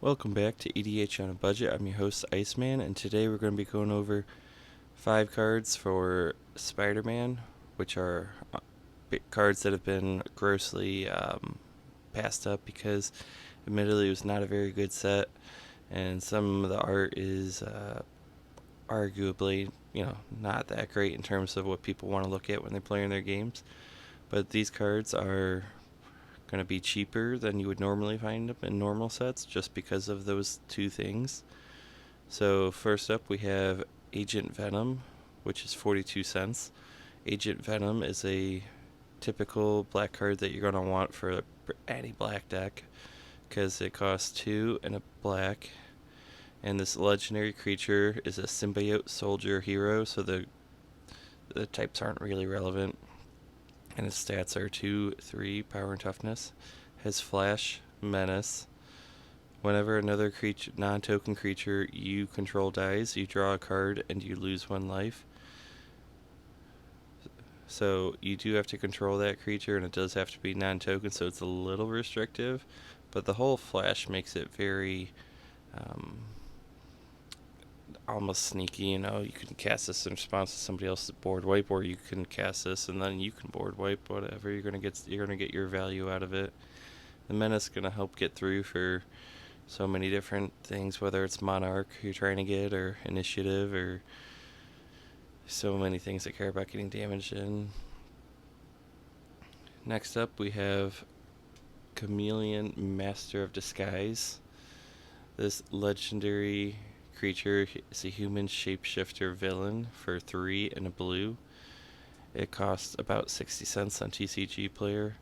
Welcome back to EDH on a Budget. I'm your host, Iceman, and today we're going to be going over 5 cards for Spider-Man, which are cards that have been grossly passed up because, admittedly, it was not a very good set, and some of the art is arguably, not that great in terms of what people want to look at when they play in their games. But these cards are going to be cheaper than you would normally find them in normal sets just because of those two things. So first up we have Agent Venom, which is 42 cents. Agent Venom is a typical black card that you're going to want for any black deck because it costs 2 and a black. And this legendary creature is a symbiote soldier hero, so the types aren't really relevant. And his stats are 2, 3, power and toughness. Has flash, menace. Whenever another non-token creature you control dies, you draw a card and you lose 1 life. So you do have to control that creature, and it does have to be non-token, so it's a little restrictive. But the whole flash makes it very almost sneaky. You can cast this in response to somebody else's board wipe, or you can cast this and then you can board wipe. Whatever, you're gonna get your value out of it. The menace is gonna help get through for so many different things, whether it's Monarch you're trying to get, or Initiative, or so many things that care about getting damage in. Next up, we have Chameleon, Master of Disguise. This legendary creature is a human shapeshifter villain for 3 and a blue. It costs about 60 cents on TCG Player,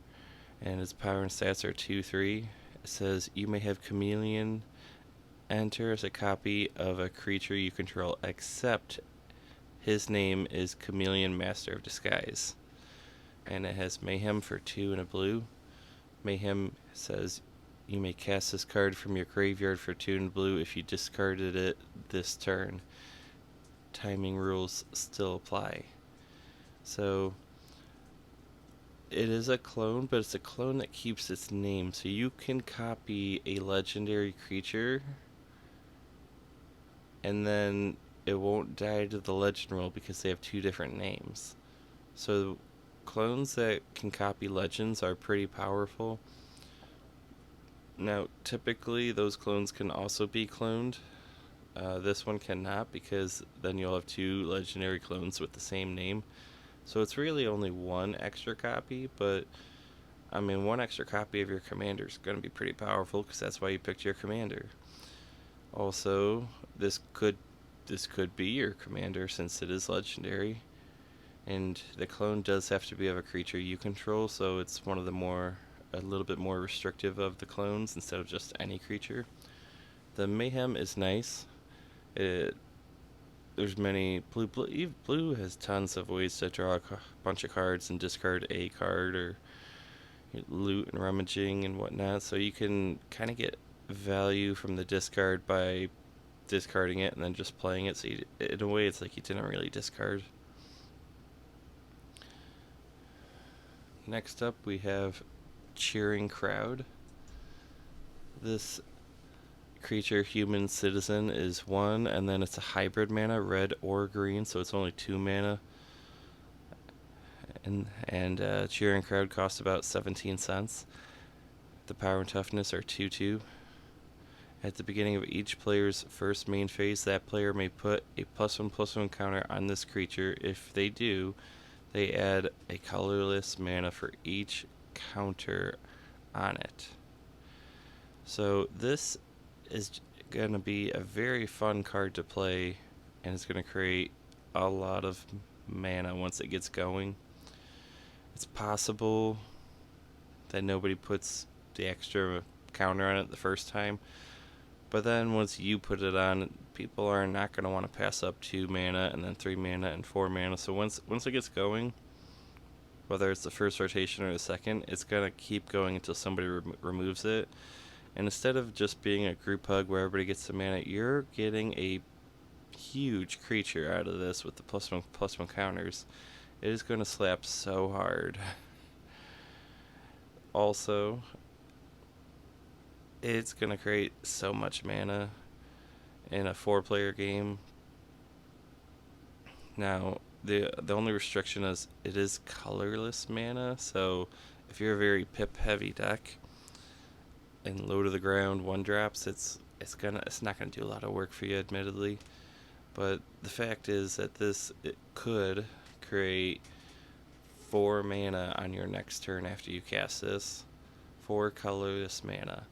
and its power and stats are 2, 3. It says you may have Chameleon enter as a copy of a creature you control, except his name is Chameleon Master of Disguise. And it has Mayhem for 2 and a blue. Mayhem says you may cast this card from your graveyard for 2 and blue if you discarded it this turn. Timing rules still apply. So it is a clone, but it's a clone that keeps its name. So you can copy a legendary creature, and then it won't die to the legend rule because they have 2 different names. So clones that can copy legends are pretty powerful. Now, typically, those clones can also be cloned. This one cannot, because then you'll have 2 legendary clones with the same name. So it's really only 1 extra copy, but 1 extra copy of your commander is going to be pretty powerful, because that's why you picked your commander. Also, this could be your commander since it is legendary, and the clone does have to be of a creature you control, so it's one of the a little bit more restrictive of the clones instead of just any creature. The Mayhem is nice. There's many blue has tons of ways to draw a bunch of cards and discard a card, or loot and rummaging and whatnot. So you can kind of get value from the discard by discarding it and then just playing it. So in a way, it's like you didn't really discard. Next up, we have Cheering Crowd. This creature, human citizen, is 1, and then it's a hybrid mana, red or green, so it's only 2 mana. And Cheering Crowd costs about 17 cents. The power and toughness are 2, 2. At the beginning of each player's first main phase, that player may put a +1/+1 counter on this creature. If they do, they add a colorless mana for each counter on it. So this is going to be a very fun card to play, and it's going to create a lot of mana once it gets going. It's possible that nobody puts the extra counter on it the first time, but then once you put it on, people are not going to want to pass up 2 mana and then 3 mana and 4 mana. So once it gets going, whether it's the first rotation or the second, it's going to keep going until somebody removes it. And instead of just being a group hug where everybody gets the mana, you're getting a huge creature out of this with the +1/+1 counters. It is going to slap so hard. Also, It's gonna create so much mana in a 4-player game. Now, the only restriction is it is colorless mana, so if you're a very pip heavy deck and low to the ground 1-drops, it's not gonna do a lot of work for you, admittedly. But the fact is that it could create 4 mana on your next turn after you cast this. 4 colorless mana.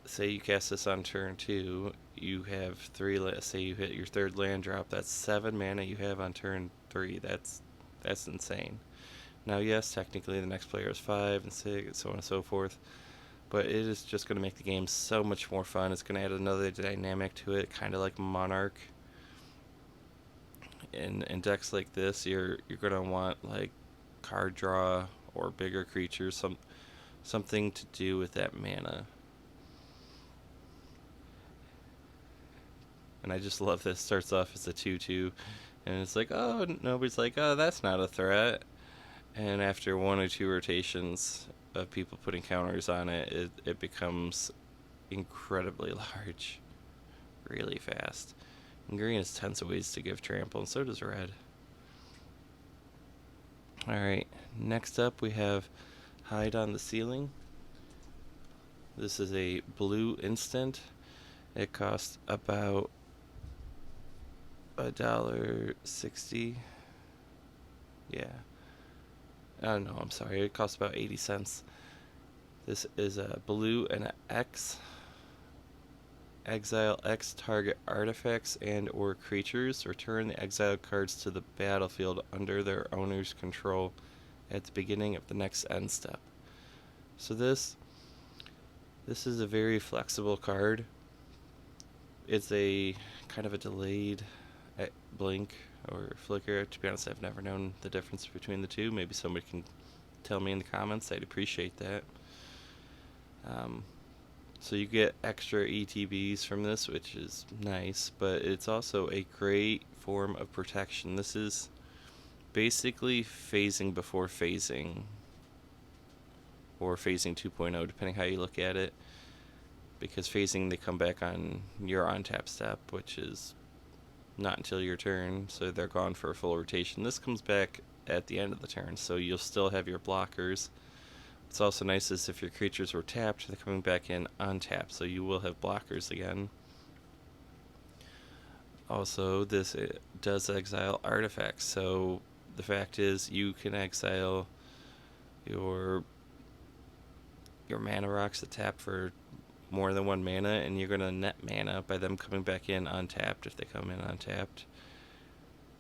Say you cast this on turn 2, you have 3. Say you hit your third land drop. That's 7 mana you have on turn 3. That's insane. Now, yes, technically the next player is 5 and 6, and so on and so forth. But it is just going to make the game so much more fun. It's going to add another dynamic to it, kind of like Monarch. In decks like this, you're going to want like card draw or bigger creatures, something to do with that mana. And I just love this. Starts off as a 2/2, and it's like, oh, nobody's like, oh, that's not a threat. And after 1 or 2 rotations of people putting counters on it, it becomes incredibly large, really fast. And green has tons of ways to give trample, and so does red. Alright, next up we have Hide on the Ceiling. This is a blue instant. It costs about $1.60. Yeah. Oh no, I'm sorry. It costs about 80 cents. This is a blue and an X. Exile X target artifacts and or creatures. Return the exiled cards to the battlefield under their owner's control at the beginning of the next end step. So this is a very flexible card. It's a kind of a delayed blink or flicker. To be honest, I've never known the difference between the two. Maybe somebody can tell me in the comments. I'd appreciate that. So you get extra ETBs from this, which is nice, but it's also a great form of protection. This is basically phasing before phasing, or phasing 2.0, depending how you look at it, because phasing, they come back on your on-tap step, which is not until your turn, so they're gone for a full rotation. This comes back at the end of the turn, so you'll still have your blockers. What's also nice is if your creatures were tapped, they're coming back in untapped, so you will have blockers again. Also, this does exile artifacts, so the fact is you can exile your mana rocks that tap for more than 1 mana, and you're going to net mana by them coming back in untapped if they come in untapped.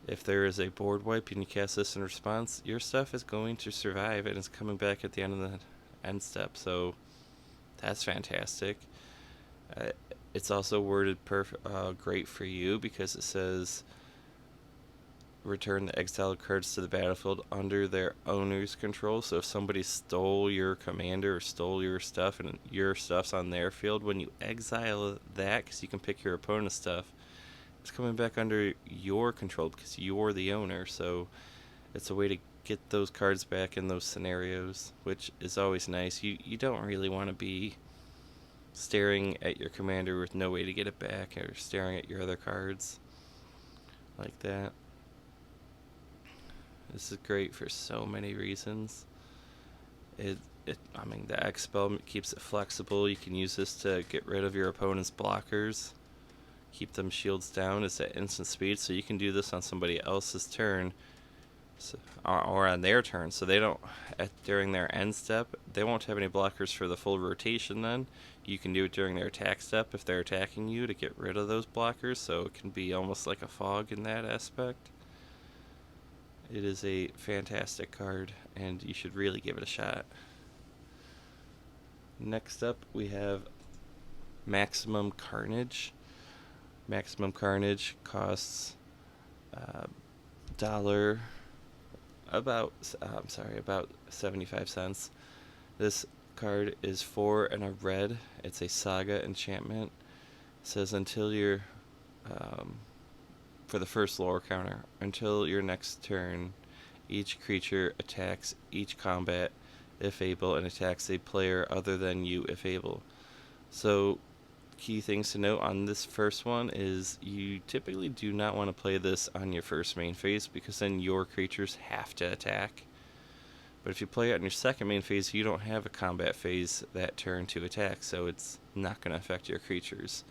If there is a board wipe and you cast this in response, your stuff is going to survive and it's coming back at the end of the end step, so that's fantastic. It's also worded great for you because it says return the exiled cards to the battlefield under their owner's control. So if somebody stole your commander or stole your stuff and your stuff's on their field, when you exile that, because you can pick your opponent's stuff, it's coming back under your control because you're the owner. So it's a way to get those cards back in those scenarios, which is always nice. You don't really want to be staring at your commander with no way to get it back, or staring at your other cards like that. This is great for so many reasons. The X spell keeps it flexible. You can use this to get rid of your opponent's blockers, keep them shields down. It's at instant speed, so you can do this on somebody else's turn, or on their turn, so they don't, during their end step, they won't have any blockers for the full rotation. Then you can do it during their attack step if they're attacking you to get rid of those blockers, so it can be almost like a fog in that aspect. It is a fantastic card, and you should really give it a shot. Next up, we have Maximum Carnage. Maximum Carnage costs about 75 cents. This card is 4 and a red. It's a Saga enchantment. It says until you're for the first lore counter, until your next turn, each creature attacks each combat if able, and attacks a player other than you if able. So, key things to note on this first one is you typically do not want to play this on your first main phase because then your creatures have to attack. But if you play it on your second main phase, you don't have a combat phase that turn to attack, so it's not going to affect your creatures.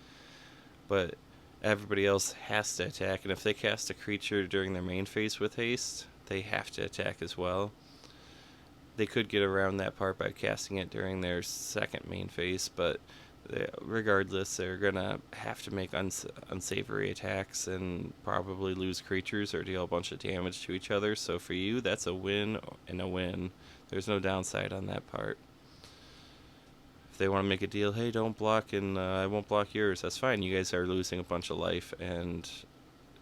But everybody else has to attack, and if they cast a creature during their main phase with haste, they have to attack as well. They could get around that part by casting it during their second main phase, but regardless, they're gonna have to make unsavory attacks and probably lose creatures or deal a bunch of damage to each other. So for you, that's a win and a win. There's no downside on that part. If they want to make a deal, hey, don't block and I won't block yours, that's fine. You guys are losing a bunch of life, and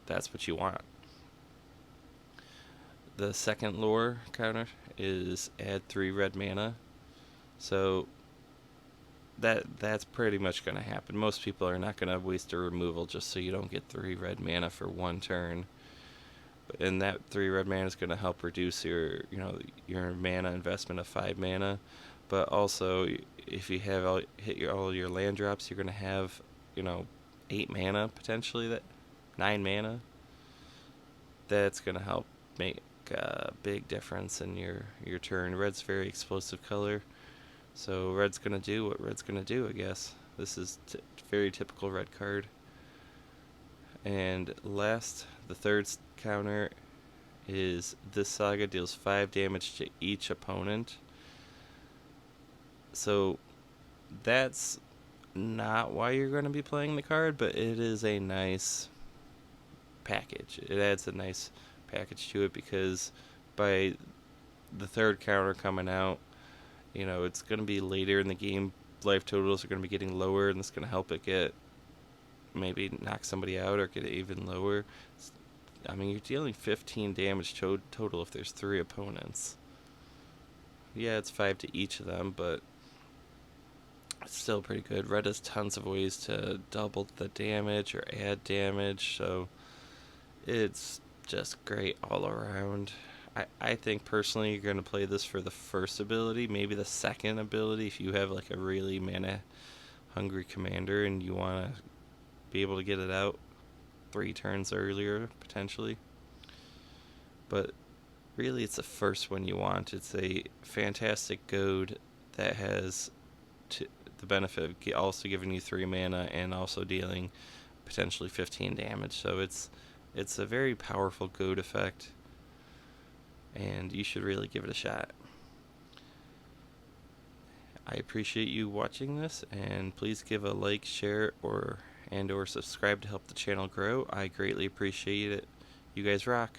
that's what you want. The second lore counter is add 3 red mana. So that's pretty much going to happen. Most people are not going to waste a removal just so you don't get 3 red mana for one turn. And that 3 red mana is going to help reduce your mana investment of 5 mana. But also, if you have all your land drops, you're going to have 8 mana potentially, 9 mana. That's going to help make a big difference in your turn. Red's very explosive color. So red's going to do what red's going to do, I guess. This is very typical red card. And last, the third counter is this saga deals 5 damage to each opponent. So that's not why you're going to be playing the card, but it is a nice package. It adds a nice package to it because by the third counter coming out, it's going to be later in the game. Life totals are going to be getting lower, and it's going to help it maybe knock somebody out or get it even lower. You're dealing 15 damage total if there's 3 opponents. Yeah, it's 5 to each of them, but it's still pretty good. Red has tons of ways to double the damage or add damage, so it's just great all around. I think personally you're going to play this for the first ability, maybe the second ability if you have like a really mana hungry commander and you want to be able to get it out 3 turns earlier potentially. But really it's the first one you want. It's a fantastic goad that has the benefit of also giving you 3 mana and also dealing potentially 15 damage. So it's a very powerful goad effect, and you should really give it a shot. I appreciate you watching this, and please give a like, share, or subscribe to help the channel grow. I greatly appreciate it. You guys rock.